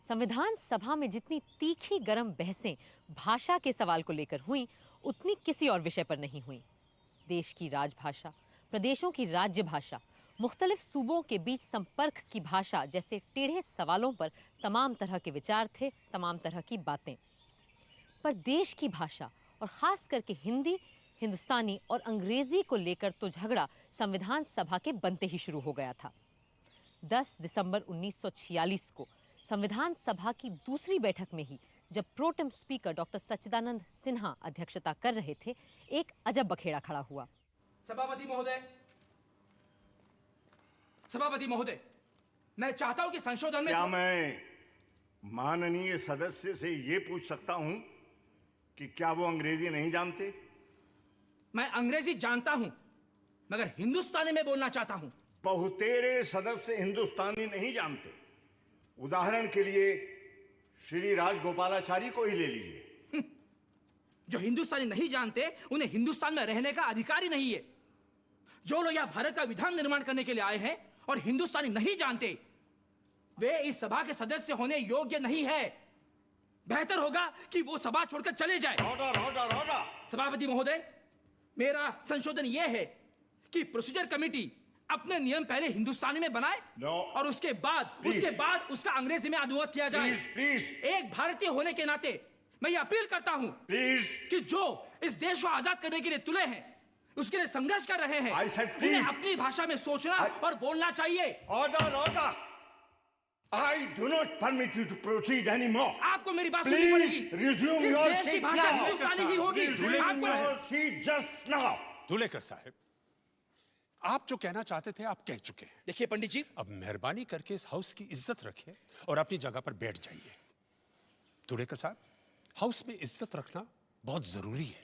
संविधान सभा में जितनी तीखी गरम बहसें भाषा के सवाल को लेकर हुई, उतनी किसी और विषय पर नहीं हुई। देश की राजभाषा, प्रदेशों की राज्य भाषा, मुख्तलिफ सूबों के बीच संपर्क की भाषा जैसे टेढ़े सवालों पर तमाम तरह के विचार थे, तमाम तरह की बातें। पर देश की भाषा और खास करके हिंदी, हिंदुस्तानी और अंग्रेजी को लेकर तो झगड़ा संविधान सभा के बनते ही शुरू हो गया था। 10 दिसंबर 1946 को संविधान सभा की दूसरी बैठक में ही जब प्रोटेम स्पीकर डॉक्टर सच्चिदानंद सिन्हा अध्यक्षता कर रहे थे, एक अजब बखेड़ा खड़ा हुआ। सभापति महोदय, मैं चाहता हूं कि संशोधन में क्या मैं माननीय सदस्य से ये पूछ सकता हूं कि क्या वो अंग्रेजी नहीं जानते? मैं अंग्रेजी जानता हूं, मगर हिंदुस्तानी में बोलना चाहता हूं। बहुतेरे सदस्य हिंदुस्तानी नहीं जानते। उदाहरण के लिए श्री राजगोपालाचारी को ही ले लीजिए। जो हिंदुस्तानी नहीं जानते, उन्हें हिंदुस्तान में रहने का अधिकार ही नहीं है। जो लोग यहाँ भारत का विधान निर्माण करने के लिए आए हैं और हिंदुस्तानी नहीं जानते, वे इस सभा के सदस्य होने योग्य नहीं है। बेहतर होगा कि वो सभा छोड़कर चले जाए। ऑर्डर। सभापति महोदय, मेरा संशोधन यह है कि प्रोसीजर कमेटी अपने नियम पहले हिंदुस्तानी में बनाए और उसके बाद उसका अंग्रेजी में अनुवाद किया जाए। प्लीज। एक भारतीय होने के नाते मैं ये अपील करता हूं कि जो इस देश को आजाद करने के लिए तुले हैं, उसके लिए संघर्ष कर रहे हैं, उन्हें अपनी भाषा में सोचना और बोलना चाहिए। Order. I do not permit you to proceed anymore. आपको मेरी बात सुननी पड़ेगी। Resume इस your देश की seat भाषा now. हिंदुस्तानी ही होगी। Resume your seat just now. Dhulekar साहब, आप जो कहना चाहते थे आप कह चुके हैं। देखिए पंडित जी, अब मेहरबानी करके इस हाउस की इज्जत रखिए और अपनी जगह पर बैठ जाइए। धुलेकर साहब, हाउस में इज्जत रखना बहुत जरूरी है।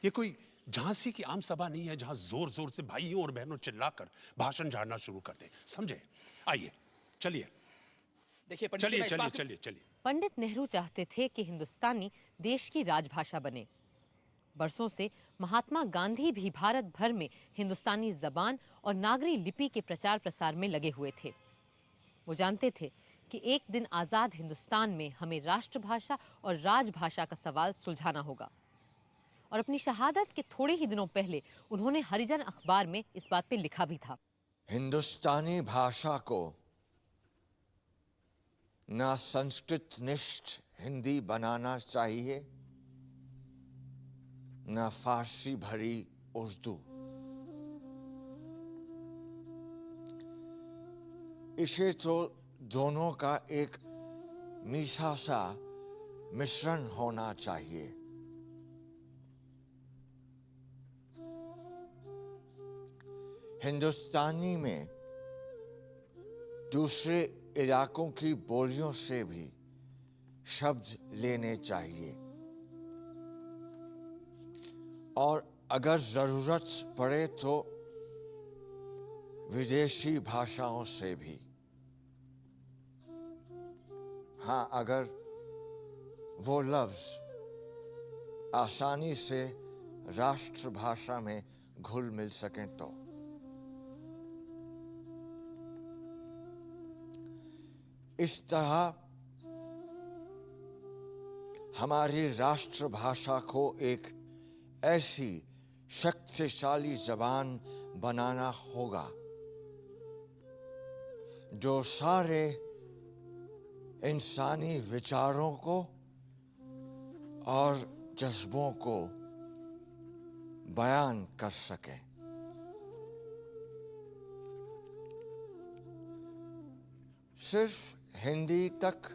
ये कोई झांसी की आम सभा नहीं है जहां जोर जोर से भाइयों और बहनों चिल्लाकर भाषण झाड़ना शुरू कर दे। समझे? आइए, चलिए। देखिए पंडित जी, चलिए। पंडित नेहरू चाहते थे कि हिंदुस्तानी देश की राजभाषा बने। बरसों से महात्मा गांधी भी भारत भर में हिंदुस्तानी जबान और नागरी लिपि के प्रचार प्रसार में लगे हुए थे। वो जानते थे कि एक दिन आज़ाद हिंदुस्तान में हमें राष्ट्रभाषा और राजभाषा का सवाल सुलझाना होगा। और अपनी शहादत के थोड़े ही दिनों पहले उन्होंने हरिजन अखबार में इस बात पे लिखा भी था। हिंदुस्तानी भाषा को ना संस्कृत निष्ठ हिंदी बनाना चाहिए, ना फारसी भरी उर्दू। इसे तो दोनों का एक मीठा सा मिश्रण होना चाहिए। हिंदुस्तानी में दूसरे इलाकों की बोलियों से भी शब्द लेने चाहिए और अगर जरूरत पड़े तो विदेशी भाषाओं से भी। हाँ, अगर वो लफ्ज आसानी से राष्ट्रभाषा में घुल मिल सकें तो। इस तरह हमारी राष्ट्रभाषा को एक ऐसी शक्तिशाली जबान बनाना होगा जो सारे इंसानी विचारों को और जज्बों को बयान कर सके। सिर्फ हिंदी तक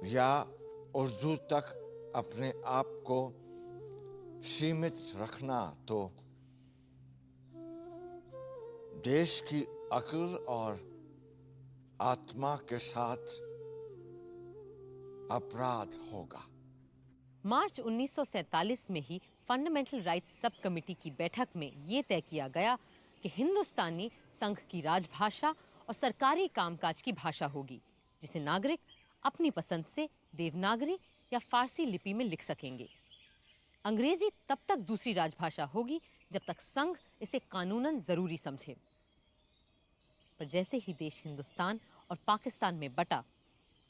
या उर्दू तक अपने आप को सीमित रखना तो देश की अक्ल और आत्मा के साथ अपराध होगा। मार्च 1947 में ही फंडामेंटल राइट्स सब कमेटी की बैठक में ये तय किया गया कि हिंदुस्तानी संघ की राजभाषा और सरकारी कामकाज की भाषा होगी, जिसे नागरिक अपनी पसंद से देवनागरी या फारसी लिपि में लिख सकेंगे। अंग्रेजी तब तक दूसरी राजभाषा होगी जब तक संघ इसे कानूनन जरूरी समझे। पर जैसे ही देश हिंदुस्तान और पाकिस्तान में बटा,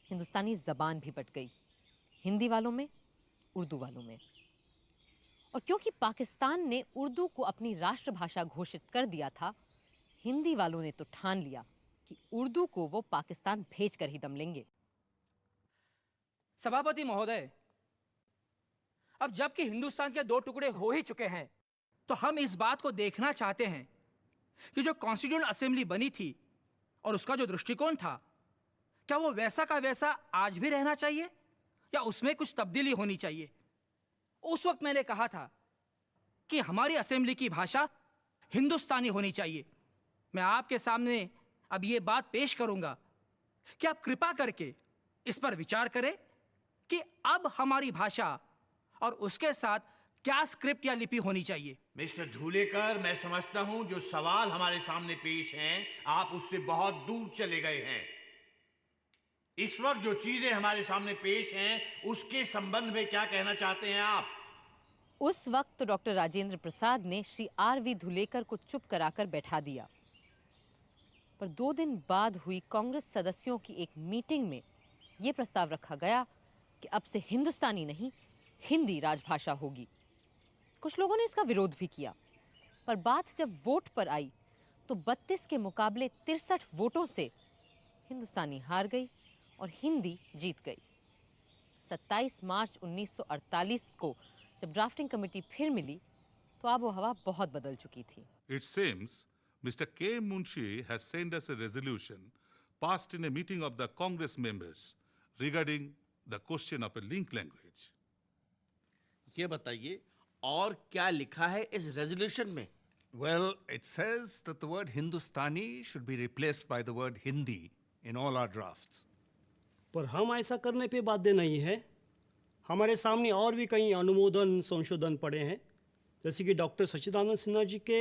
हिंदुस्तानी जबान भी बट गई, हिंदी वालों में, उर्दू वालों में। और क्योंकि पाकिस्तान ने उर्दू को अपनी राष्ट्रभाषा घोषित कर दिया था, हिंदी वालों ने तो ठान लिया कि उर्दू को वो पाकिस्तान भेजकर ही दम लेंगे। सभापति महोदय, अब जबकि हिंदुस्तान के 2 टुकड़े हो ही चुके हैं, तो हम इस बात को देखना चाहते हैं कि जो कॉन्स्टिट्यूएंट असेंबली बनी थी और उसका जो दृष्टिकोण था, क्या वो वैसा का वैसा आज भी रहना चाहिए या उसमें कुछ तब्दीली होनी चाहिए। उस वक्त मैंने कहा था कि हमारी असेंबली की भाषा हिंदुस्तानी होनी चाहिए। मैं आपके सामने अब ये बात पेश करूंगा कि आप कृपा करके इस पर विचार करें कि अब हमारी भाषा और उसके साथ क्या स्क्रिप्ट या लिपि होनी चाहिए। मिस्टर धूलेकर, मैं समझता हूं जो सवाल हमारे सामने पेश हैं, आप उससे बहुत दूर चले गए हैं। इस वक्त जो चीजें हमारे सामने पेश हैं, उसके संबंध में क्या कहना चाहते हैं आप? उस वक्त तो डॉक्टर राजेंद्र प्रसाद ने श्री आर.वी. धुलेकर को चुप कराकर बैठा दिया, पर 2 दिन बाद हुई कांग्रेस सदस्यों की एक मीटिंग में यह प्रस्ताव रखा गया कि अब से हिंदुस्तानी नहीं, हिंदी राजभाषा होगी। कुछ लोगों ने इसका विरोध भी किया, पर बात जब वोट पर आई तो 32 के मुकाबले 63 वोटों से हिंदुस्तानी हार गई और हिंदी जीत गई। 27 मार्च 1948 को जब ड्राफ्टिंग कमेटी फिर मिली तो आबो हवा बहुत बदल चुकी थी। It seems Mr. K. Munshi has sent us a resolution passed in a meeting of the Congress members regarding the question of a link language. ये बताइए और क्या लिखा है इस रेजोल्यूशन में? Well, it says that the word Hindustani should be replaced by the word Hindi in all our drafts. पर हम ऐसा करने पे बाध्य नहीं है। हमारे सामने और भी कई अनुमोदन संशोधन पड़े हैं, जैसे कि डॉक्टर सच्चिदानंद सिन्हा जी के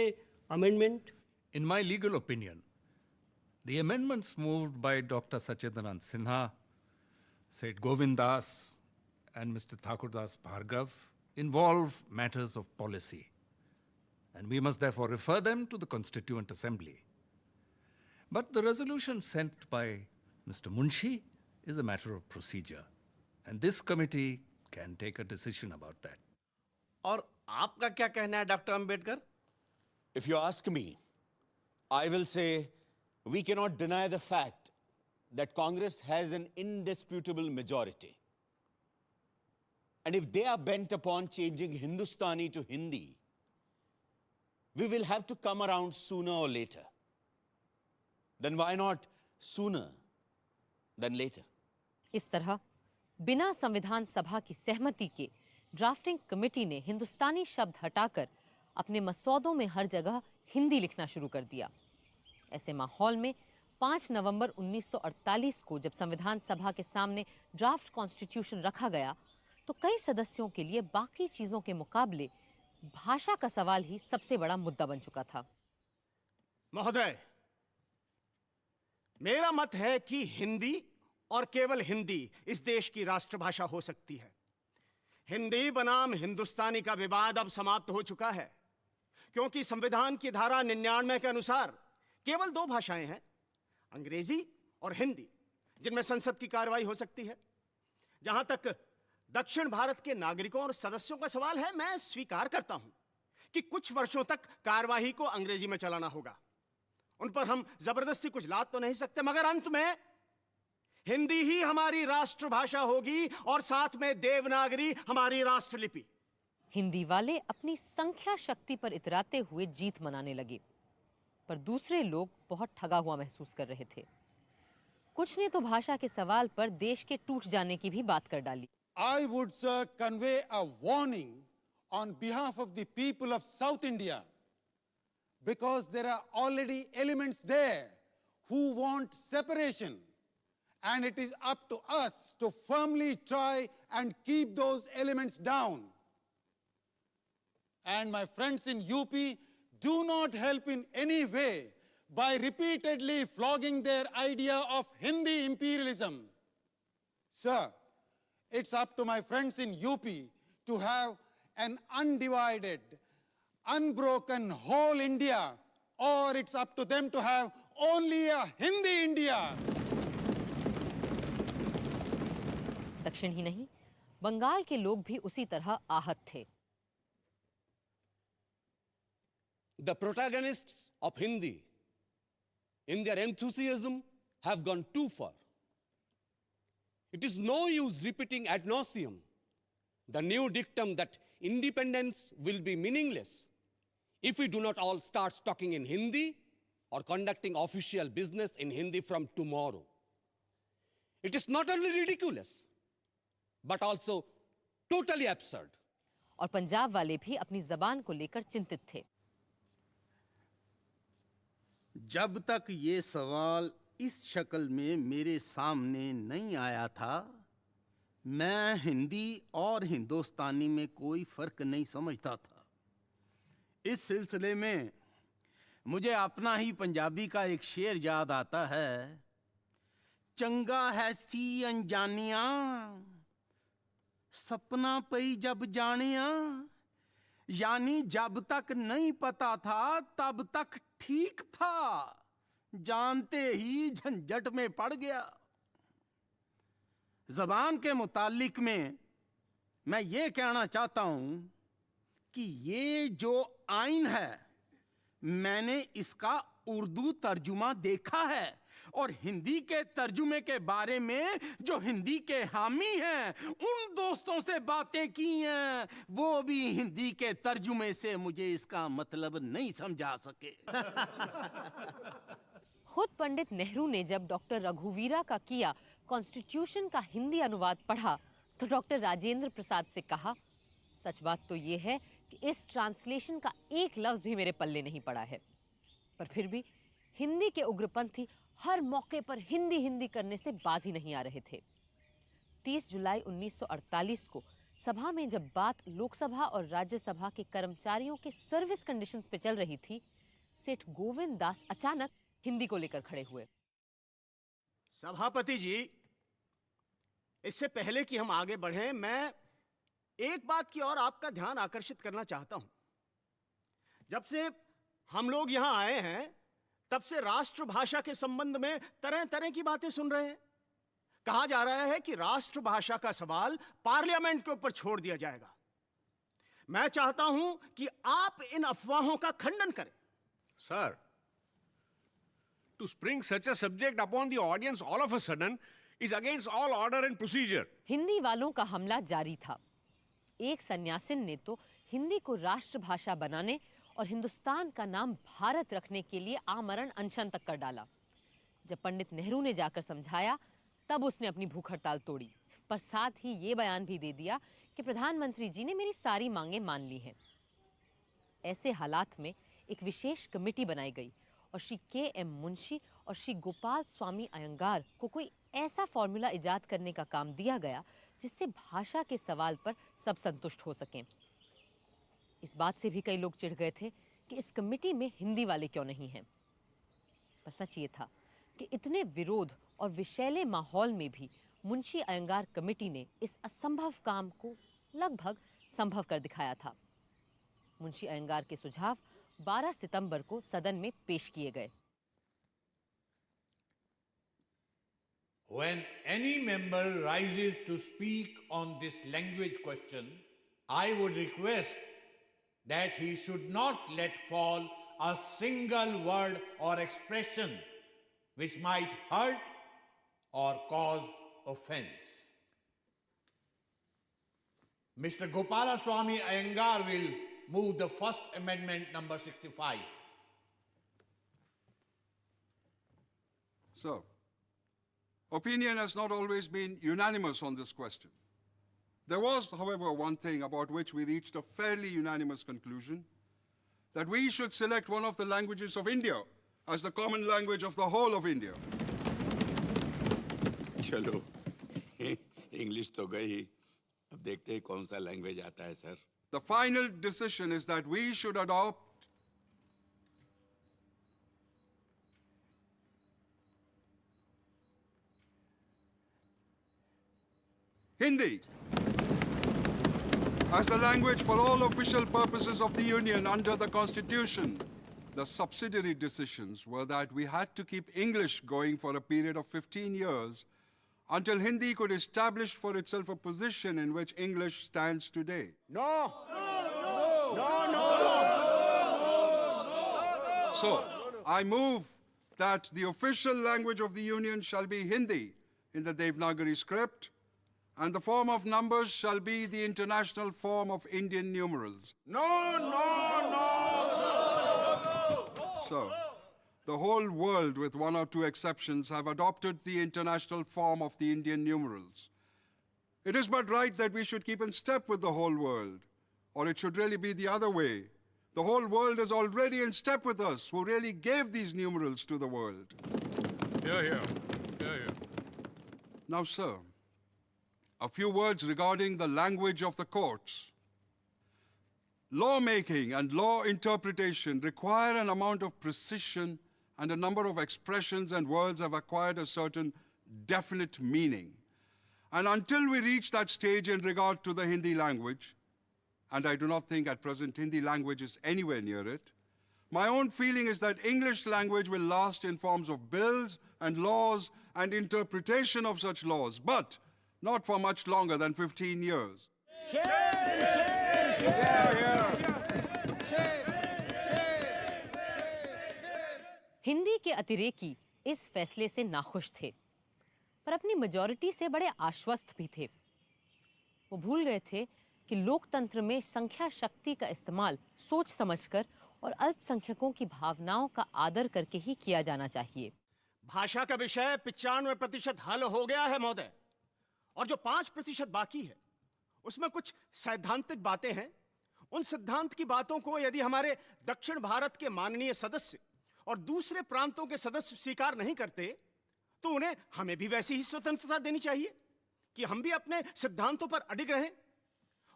amendment. In my legal opinion, the amendments moved by Dr. Sachidanand Sinha, Seth Govind Das, and Mr. Thakurdas Bhargav involve matters of policy, and we must therefore refer them to the Constituent Assembly. But the resolution sent by Mr. Munshi is a matter of procedure, and this committee can take a decision about that. और आपका क्या कहना है doctor Ambedkar? If you ask me, I will say we cannot deny the fact that Congress has an indisputable majority. And if they are bent upon changing Hindustani to Hindi, we will have to come around sooner or later. Then why not sooner than later? इस तरह बिना संविधान सभा की सहमति के drafting committee ने हिंदुस्तानी शब्द हटाकर अपने मसौदों में हर जगह हिंदी लिखना शुरू कर दिया। ऐसे माहौल में 5 नवंबर 1948 को जब संविधान सभा के सामने ड्राफ्ट कॉन्स्टिट्यूशन रखा गया तो कई सदस्यों के लिए बाकी चीजों के मुकाबले भाषा का सवाल ही सबसे बड़ा मुद्दा बन चुका था। महोदय, मेरा मत है कि हिंदी और केवल हिंदी इस देश की राष्ट्रभाषा हो सकती है। हिंदी बनाम हिंदुस्तानी का विवाद अब समाप्त हो चुका है, क्योंकि संविधान की धारा 99 के अनुसार केवल 2 भाषाएं हैं, अंग्रेजी और हिंदी, जिनमें संसद की कार्रवाई हो सकती है। जहां तक दक्षिण भारत के नागरिकों और सदस्यों का सवाल है, मैं स्वीकार करता हूं कि कुछ वर्षों तक कार्यवाही को अंग्रेजी में चलाना होगा। उन पर हम जबरदस्ती कुछ लाद तो नहीं सकते, मगर अंत में हिंदी ही हमारी राष्ट्रभाषा होगी और साथ में देवनागरी हमारी राष्ट्रलिपि। हिंदी वाले अपनी संख्या शक्ति पर इतराते हुए जीत मनाने लगे, पर दूसरे लोग बहुत ठगा हुआ महसूस कर रहे थे। कुछ ने तो भाषा के सवाल पर देश के टूट जाने की भी बात कर डाली। I would, sir, convey a warning on behalf of the people of South India, because there are already elements there who want separation, and it is up to us to firmly try and keep those elements down. And my friends in UP, do not help in any way by repeatedly flogging their idea of Hindi imperialism. Sir, it's up to my friends in UP to have an undivided, unbroken whole India, or it's up to them to have only a Hindi India. दक्षिण ही नहीं, बंगाल के लोग भी उसी तरह आहत थे। The protagonists of Hindi, in their enthusiasm, have gone too far. It is no use repeating ad nauseum the new dictum that independence will be meaningless if we do not all start talking in Hindi or conducting official business in Hindi from tomorrow. It is not only ridiculous, but also totally absurd. और पंजाब वाले भी अपनी जबान को लेकर चिंतित थे। जब तक ये सवाल इस शक्ल में मेरे सामने नहीं आया था, मैं हिंदी और हिंदुस्तानी में कोई फर्क नहीं समझता था। इस सिलसिले में मुझे अपना ही पंजाबी का एक शेर याद आता है, चंगा है सी अनजानिया, सपना पई जब जानिया। यानी जब तक नहीं पता था तब तक ठीक था, जानते ही झंझट में पड़ गया। जबान के मुतालिक में मैं ये कहना चाहता हूं कि ये जो आइन है, मैंने इसका उर्दू तर्जुमा देखा है और हिंदी के तर्जुमे के बारे में जो हिंदी के हामी हैं, उन दोस्तों से बातें की हैं, वो भी हिंदी के तर्जुमे से मुझे इसका मतलब नहीं समझा सके। खुद पंडित नेहरू ने जब डॉक्टर रघुवीरा का किया कॉन्स्टिट्यूशन का हिंदी अनुवाद पढ़ा तो डॉक्टर राजेंद्र प्रसाद से कहा, सच बात तो ये है कि इस ट्रांसलेशन का एक लफ्ज भी मेरे पल्ले नहीं पड़ा है। पर फिर भी हिंदी के उग्रपंथी हर मौके पर हिंदी हिंदी करने से बाज ही नहीं आ रहे थे। 30 जुलाई 1948 को सभा में जब बात लोकसभा और राज्यसभा के कर्मचारियों के सर्विस कंडीशंस पे चल रही थी, सेठ गोविंद दास अचानक हिंदी को लेकर खड़े हुए। सभापति जी, इससे पहले कि हम आगे बढ़ें, मैं एक बात की और आपका ध्यान आकर्षित करना चाहता हूं। जब से हम लोग यहां आए हैं, तब से राष्ट्रभाषा के संबंध में तरह तरह की बातें सुन रहे हैं। कहा जा रहा है कि राष्ट्रभाषा का सवाल पार्लियामेंट के ऊपर छोड़ दिया जाएगा। मैं चाहता हूं कि आप इन अफवाहों का खंडन करें। Sir, to spring such a subject upon the audience all of a sudden is against all order and procedure. Hindi वालों का हमला जारी था। एक सन्यासिन ने तो हिंदी को राष्ट्रभाषा बनाने और हिंदुस्तान का नाम भारत रखने के लिए आमरण अनशन तक कर डाला। जब पंडित नेहरू ने जाकर समझाया, तब उसने अपनी भूख हड़ताल तोड़ी, पर साथ ही ये बयान भी दे दिया कि प्रधानमंत्री जी ने मेरी सारी मांगें मान ली हैं। ऐसे हालात में एक विशेष कमेटी बनाई गई और श्री के.एम. मुंशी और श्री गोपाल स्वामी अयंगार को कोई ऐसा फॉर्मूला इजाद करने का काम दिया गया जिससे भाषा के सवाल पर सब संतुष्ट हो सकें। इस बात से भी कई लोग चिढ़ गए थे कि इस कमेटी में हिंदी वाले क्यों नहीं हैं। पर सच ये था कि इतने विरोध और विषैले माहौल में भी मुंशी अयंगार कमेटी ने इस असंभव काम को लगभग संभव कर दिखाया था। मुंशी अयंगार के सुझाव 12 सितंबर को सदन में पेश किए गए। When any member rises to speak on this language question, I would request that he should not let fall a single word or expression which might hurt or cause offense. Mr. Gopalaswamy Iyengar will move the first amendment number 65. Sir, opinion has not always been unanimous on this question. There was, however, one thing about which we reached a fairly unanimous conclusion, that we should select one of the languages of India as the common language of the whole of India. चलो, English तो गई, अब देखते हैं कौन सा language आता है sir. The final decision is that we should adopt Hindi as the language for all official purposes of the Union under the Constitution the subsidiary decisions were that we had to keep English going for a period of 15 years until Hindi could establish for itself a position in which English stands today. No! So, I move that the official language of the Union shall be Hindi in the Devanagari script, and the form of numbers shall be the international form of Indian numerals. So, the whole world, with one or two exceptions, have adopted the international form of the Indian numerals. It is but right that we should keep in step with the whole world, or it should really be the other way. The whole world is already in step with us, who really gave these numerals to the world. Hear, hear. Hear, hear. Now, sir, a few words regarding the language of the courts. Lawmaking and law interpretation require an amount of precision, and a number of expressions and words have acquired a certain definite meaning. And until we reach that stage in regard to the Hindi language, and I do not think at present Hindi language is anywhere near it, my own feeling is that English language will last in forms of bills and laws and interpretation of such laws, but not for much longer than 15 years. Hindi के अतिरेकी इस फैसले से नाखुश थे, पर अपनी majority से बड़े आश्वस्त भी थे। वो भूल गए थे कि लोकतंत्र में संख्या शक्ति का इस्तेमाल सोच समझकर और अल्पसंख्यकों की भावनाओं का आदर करके ही किया जाना चाहिए। भाषा का विषय 95% हल हो गया है महोदय, और जो 5% बाकी है उसमें कुछ सैद्धांतिक बातें हैं। उन सिद्धांत की बातों को यदि हमारे दक्षिण भारत के माननीय सदस्य और दूसरे प्रांतों के सदस्य स्वीकार नहीं करते तो उन्हें हमें भी वैसी ही स्वतंत्रता देनी चाहिए कि हम भी अपने सिद्धांतों पर अडिग रहें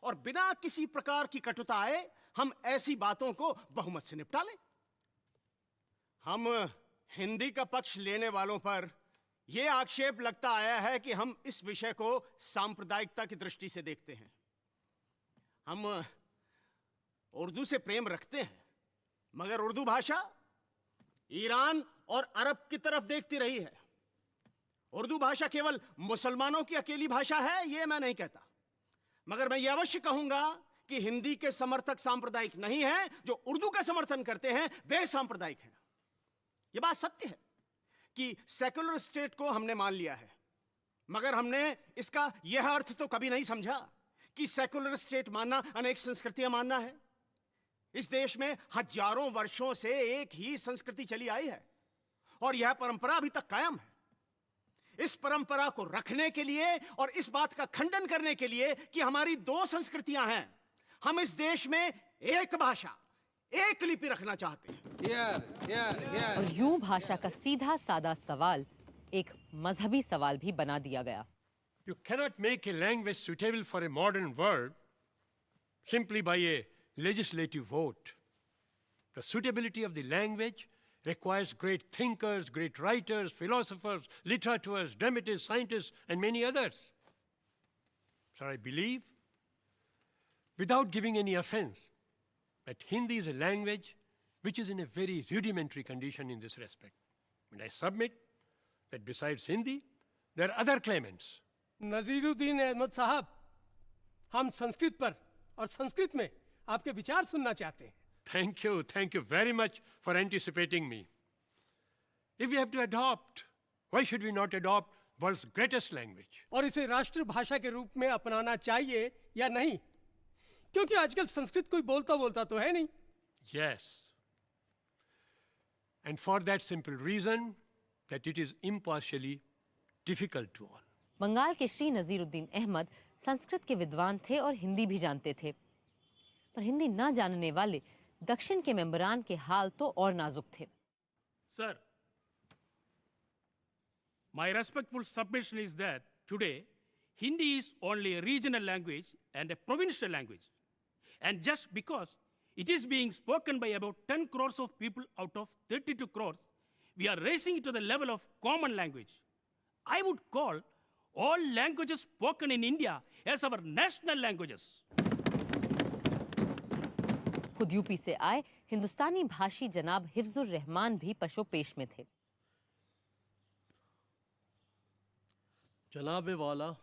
और बिना किसी प्रकार की कटुता आए हम ऐसी बातों को बहुमत से निपटा लें। हम हिंदी का पक्ष लेने वालों पर यह आक्षेप लगता आया है कि हम इस विषय को सांप्रदायिकता की दृष्टि से देखते हैं। हम उर्दू से प्रेम रखते हैं, मगर उर्दू भाषा ईरान और अरब की तरफ देखती रही है। उर्दू भाषा केवल मुसलमानों की अकेली भाषा है, यह मैं नहीं कहता, मगर मैं यह अवश्य कहूंगा कि हिंदी के समर्थक सांप्रदायिक नहीं हैं, जो उर्दू का समर्थन करते हैं वे सांप्रदायिक हैं। यह बात सत्य है कि सेकुलर स्टेट को हमने मान लिया है, मगर हमने इसका यह अर्थ तो कभी नहीं समझा कि सेकुलर स्टेट मानना अनेक संस्कृतियां मानना है। इस देश में हजारों वर्षों से एक ही संस्कृति चली आई है और यह परंपरा अभी तक कायम है। इस परंपरा को रखने के लिए और इस बात का खंडन करने के लिए कि हमारी दो संस्कृतियां हैं, हम इस देश में एक भाषा, एक लिपि रखना चाहते हैं। और यूं भाषा का सीधा साधा सवाल एक मजहबी सवाल भी बना दिया गया। You cannot make a language suitable for a modern world simply by a legislative vote. The suitability of the language requires great thinkers, great writers, philosophers, literateurs, dramatists, scientists, and many others. So I believe, without giving any offense, that Hindi is a language which is in a very rudimentary condition in this respect. And I submit that besides Hindi, there are other claimants. Naziruddin Ahmad साहब, हम संस्कृत पर और संस्कृत में आपके विचार सुनना चाहते हैं। Thank you very much for anticipating me. If we have to adopt, why should we not adopt world's greatest language? और इसे राष्ट्र भाषा के रूप में अपनाना चाहिए या नहीं? क्योंकि आजकल संस्कृत कोई बोलता तो है नहीं। Yes. And for that simple reason that it is impartially difficult to all. Bengal के श्री नजीरुद्दीन अहमद संस्कृत के विद्वान थे और हिंदी भी जानते थे, पर हिंदी न जानने वाले दक्षिण के मेंबरान के हाल तो और नाजुक थे। Sir, my respectful submission is that today Hindi is only a regional language and a provincial language. And just because it is being spoken by about 10 crores of people out of 32 crores, we are raising it to the level of common language. I would call all languages spoken in India as our national languages. खुद UP से आए हिंदुस्तानी भाषी जनाब हिफ्जुर रहमान भी पशोपेश में थे। जनाबे वाला,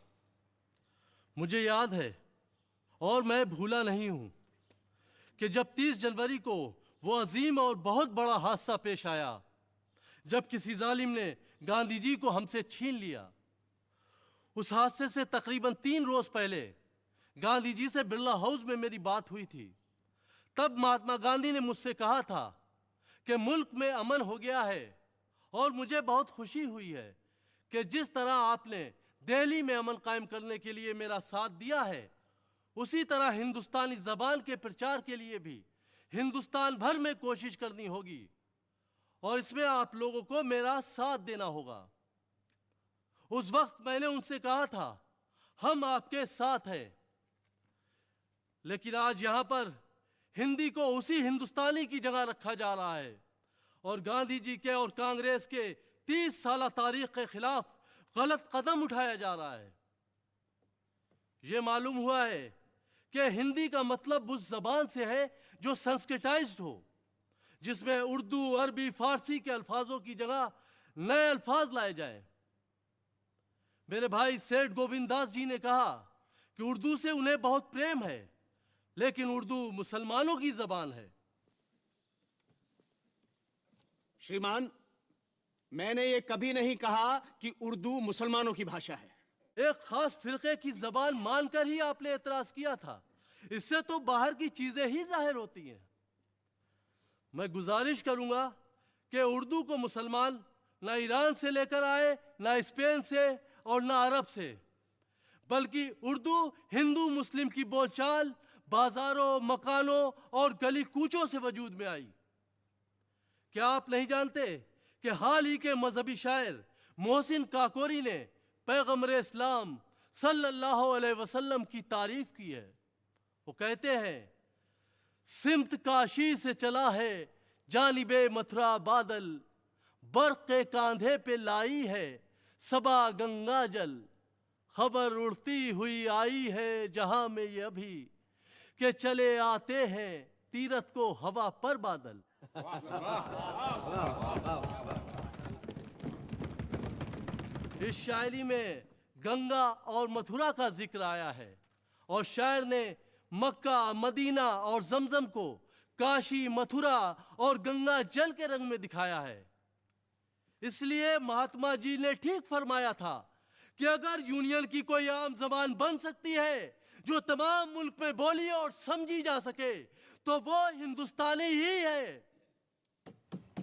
मुझे याद है और मैं भूला नहीं हूं कि जब 30 जनवरी को वो अजीम और बहुत बड़ा हादसा पेश आया जब किसी जालिम ने गांधी जी को हमसे छीन लिया। उस हादसे से तकरीबन 3 रोज पहले गांधी जी से बिरला हाउस में मेरी बात हुई थी। तब महात्मा गांधी ने मुझसे कहा था कि मुल्क में अमन हो गया है और मुझे बहुत खुशी हुई है कि जिस तरह आपने दिल्ली में अमन कायम करने के लिए मेरा साथ दिया है, उसी तरह हिंदुस्तानी जबान के प्रचार के लिए भी हिंदुस्तान भर में कोशिश करनी होगी और इसमें आप लोगों को मेरा साथ देना होगा। उस वक्त मैंने उनसे कहा था, हम आपके साथ हैं। लेकिन आज यहां पर हिंदी को उसी हिंदुस्तानी की जगह रखा जा रहा है और गांधी जी के और कांग्रेस के 30 साल तारीख के खिलाफ गलत कदम उठाया जा रहा है। ये मालूम हुआ है कि हिंदी का मतलब उस जबान से है जो संस्कृताइज्ड हो, जिसमें उर्दू, अरबी, फारसी के अल्फाजों की जगह नए अल्फाज लाए जाएं। मेरे भाई सेठ गोविंद दास जी ने कहा कि उर्दू से उन्हें बहुत प्रेम है, लेकिन उर्दू मुसलमानों की जबान है। श्रीमान, मैंने ये कभी नहीं कहा कि उर्दू मुसलमानों की भाषा है। एक खास फिरके की जबान मानकर ही आपने एतराज किया था। इससे तो बाहर की चीजें ही जाहिर होती हैं। मैं गुजारिश करूंगा कि उर्दू को मुसलमान ना ईरान से लेकर आए, ना स्पेन से और ना अरब से, बल्कि उर्दू हिंदू मुस्लिम की बोलचाल बाजारों, मकानों और गली कूचों से वजूद में आई। क्या आप नहीं जानते कि हाल ही के मजहबी शायर मोहसिन काकोरी ने पैगंबर इस्लाम सल्लल्लाहु अलैहि वसल्लम की तारीफ की है। वो कहते हैं, सिमत काशी से चला है जानिबे मथुरा बादल, बर्क के कांधे पे लाई है सबा गंगा जल, खबर उड़ती हुई आई है जहां में ये अभी के चले आते हैं तीरथ को हवा पर बादल। इस शायरी में गंगा और मथुरा का जिक्र आया है और शायर ने मक्का, मदीना और जमजम को काशी, मथुरा और गंगा जल के रंग में दिखाया है। इसलिए महात्मा जी ने ठीक फरमाया था कि अगर यूनियन की कोई आम जबान बन सकती है जो तमाम मुल्क में बोली और समझी जा सके, तो वो हिंदुस्तानी ही है।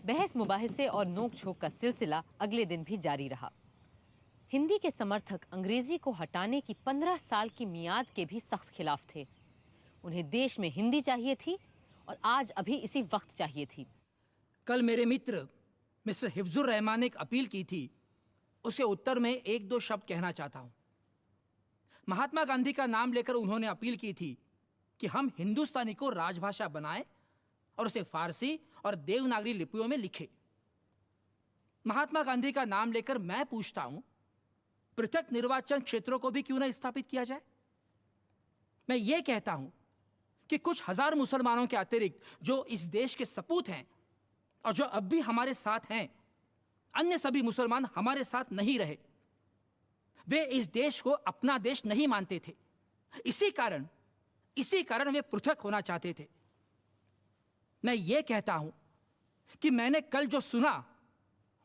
बहस मुबाहिसे और नोक झोंक का सिलसिला अगले दिन भी जारी रहा। हिंदी के समर्थक अंग्रेजी को हटाने की 15 साल की मियाद के भी सख्त खिलाफ थे। उन्हें देश में हिंदी चाहिए थी और आज अभी इसी वक्त चाहिए थी। कल मेरे मित्र मिस्टर हिफ्जुर रहमान ने एक अपील की थी, उसके उत्तर में 1-2 शब्द कहना चाहता हूँ। महात्मा गांधी का नाम लेकर उन्होंने अपील की थी कि हम हिंदुस्तानी को राजभाषा बनाएं और उसे फारसी और देवनागरी लिपियों में लिखें। महात्मा गांधी का नाम लेकर मैं पूछता हूं, पृथक निर्वाचन क्षेत्रों को भी क्यों न स्थापित किया जाए? मैं ये कहता हूं कि कुछ हजार मुसलमानों के अतिरिक्त जो इस देश के सपूत हैं और जो अब भी हमारे साथ हैं, अन्य सभी मुसलमान हमारे साथ नहीं रहे। वे इस देश को अपना देश नहीं मानते थे। इसी कारण वे पृथक होना चाहते थे। मैं ये कहता हूं कि मैंने कल जो सुना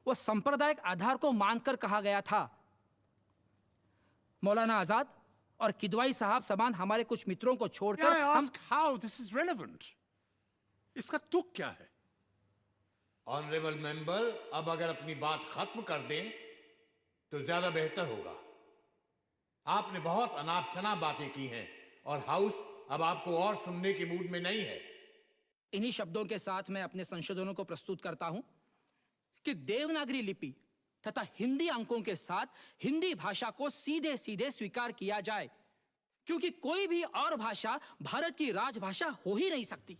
वो सांप्रदायिक आधार को मानकर कहा गया था। मौलाना आजाद और किदवाई साहब समान हमारे कुछ मित्रों को छोड़कर हम how this is relevant? इसका तुक क्या है? ऑनरेबल मेंबर, अब अगर अपनी बात खत्म कर दें तो ज्यादा बेहतर होगा। आपने बहुत अनाप शनाप बातें की हैं और हाउस अब आपको और सुनने के मूड में नहीं है। इन्हीं शब्दों के साथ मैं अपने संशोधनों को प्रस्तुत करता हूं कि देवनागरी लिपि तथा हिंदी अंकों के साथ हिंदी भाषा को सीधे सीधे स्वीकार किया जाए, क्योंकि कोई भी और भाषा भारत की राजभाषा हो ही नहीं सकती।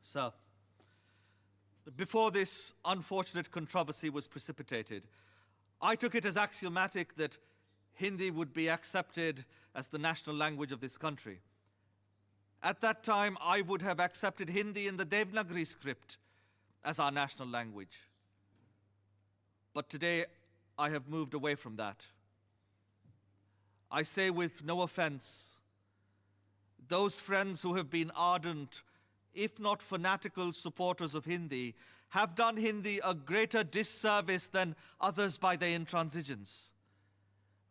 Sir, before this unfortunate controversy was precipitated, I took it as axiomatic that Hindi would be accepted as the national language of this country. At that time, I would have accepted Hindi in the Devanagari script as our national language. But today, I have moved away from that. I say with no offense, those friends who have been ardent, if not fanatical supporters of Hindi, have done Hindi a greater disservice than others by their intransigence.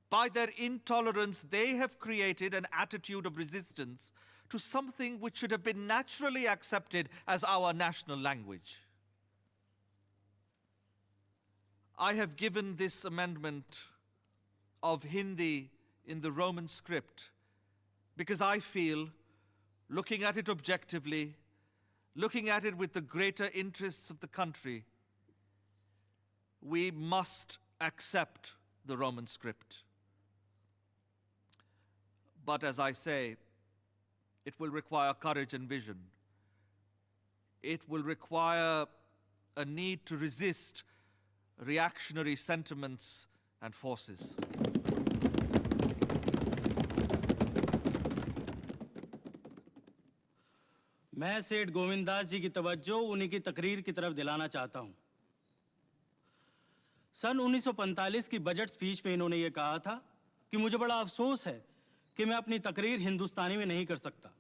By their intolerance, they have created an attitude of resistance to something which should have been naturally accepted as our national language. I have given this amendment of Hindi in the Roman script because I feel, looking at it objectively, looking at it with the greater interests of the country, we must accept the Roman script. But as I say, it will require courage and vision. It will require a need to resist reactionary sentiments and forces. मैं सेठ गोविंदास जी की तवज्जो उन्हीं की तकरीर की तरफ दिलाना चाहता हूं। सन 1945 की बजट स्पीच में इन्होंने ये कहा था कि मुझे बड़ा अफसोस है कि मैं अपनी तकरीर हिंदुस्तानी में नहीं कर सकता।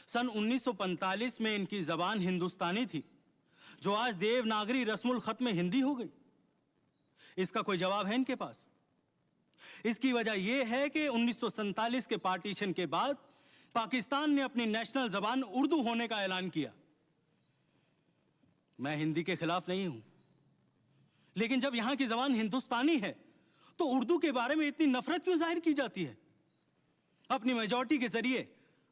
सन 1945 में इनकी ज़बान हिंदुस्तानी थी, जो आज देवनागरी रस्मुल खत में हिंदी हो गई। इसका कोई जवाब है इनके पास? इसकी वजह यह है कि 1947 के पार्टीशन के बाद पाकिस्तान ने अपनी नेशनल ज़बान उर्दू होने का ऐलान किया। मैं हिंदी के खिलाफ नहीं हूं, लेकिन जब यहां की ज़बान हिंदुस्तानी है तो उर्दू के बारे में इतनी नफरत क्यों जाहिर की जाती है? अपनी मेजॉरिटी के जरिए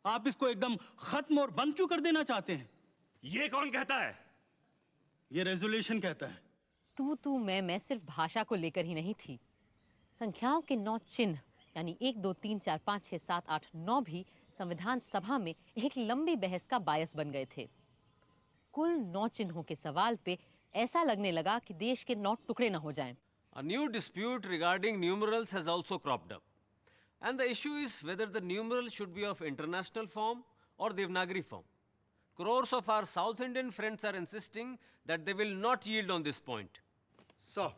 आप इसको एकदम खत्म और बंद क्यों कर देना चाहते हैं? ये कौन कहता है? ये रेजोल्यूशन कहता है। तू मैं सिर्फ भाषा को लेकर ही नहीं थी। संख्याओं के 9 चिन्ह यानी 1, 2, 3, 4, 5, 6, 7, 8, 9 भी संविधान सभा में एक लंबी बहस का बायस बन गए थे। कुल 9 चिन्हों के सवाल पे ऐसा लगने लगा कि देश के 9 टुकड़े न हो जाएं। A new dispute regarding numerals has also cropped up. And the issue is whether the numeral should be of international form or Devanagari form. Crores of our South Indian friends are insisting that they will not yield on this point. Sir,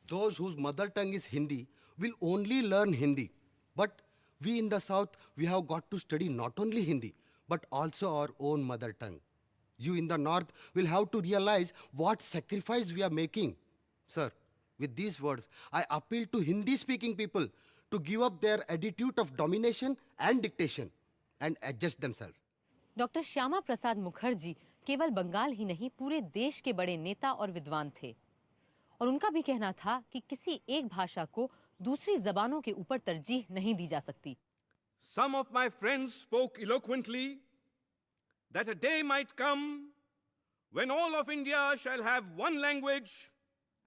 those whose mother tongue is Hindi will only learn Hindi. But we in the South, we have got to study not only Hindi, but also our own mother tongue. You in the North will have to realize what sacrifice we are making. Sir, with these words, I appeal to Hindi-speaking people to give up their attitude of domination and dictation and adjust themselves. Doctor Shyama Prasad Mukherjee केवल बंगाल ही नहीं पूरे देश के बड़े नेता और विद्वान थे और उनका भी कहना था कि किसी एक भाषा को दूसरी जबानों के ऊपर तरजीह नहीं दी जा सकती। Some of my friends spoke eloquently that a day might come when all of India shall have one language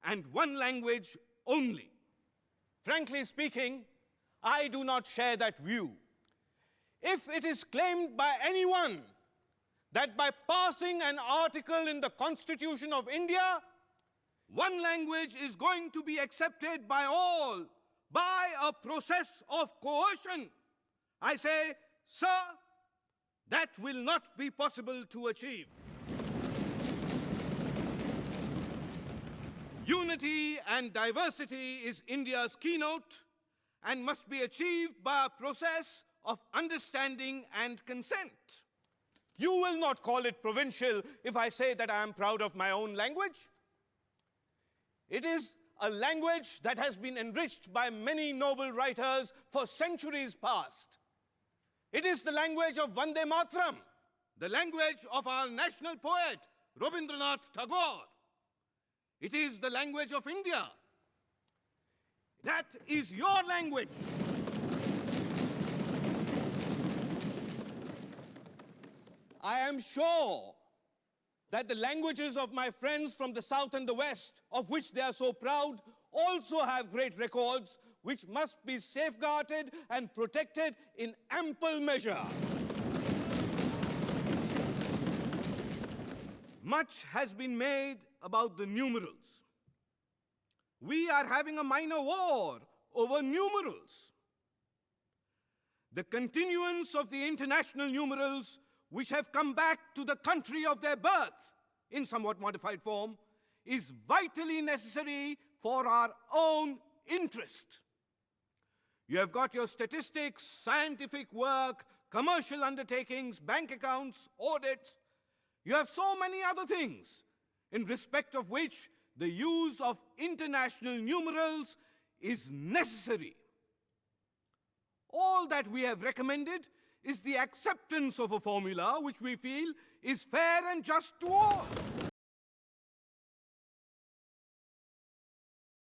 and one language only. Frankly speaking, I do not share that view. If it is claimed by anyone that by passing an article in the Constitution of India, one language is going to be accepted by all by a process of coercion, I say, sir, that will not be possible to achieve. Unity and diversity is India's keynote and must be achieved by a process of understanding and consent. You will not call it provincial if I say that I am proud of my own language. It is a language that has been enriched by many noble writers for centuries past. It is the language of Vande Mataram, the language of our national poet, Rabindranath Tagore. It is the language of India. That is your language. I am sure that the languages of my friends from the South and the West, of which they are so proud, also have great records which must be safeguarded and protected in ample measure. Much has been made about the numerals. We are having a minor war over numerals. The continuance of the international numerals, which have come back to the country of their birth in somewhat modified form, is vitally necessary for our own interest. You have got your statistics, scientific work, commercial undertakings, bank accounts, audits. You have so many other things in respect of which the use of international numerals is necessary. All that we have recommended is the acceptance of a formula which we feel is fair and just to all.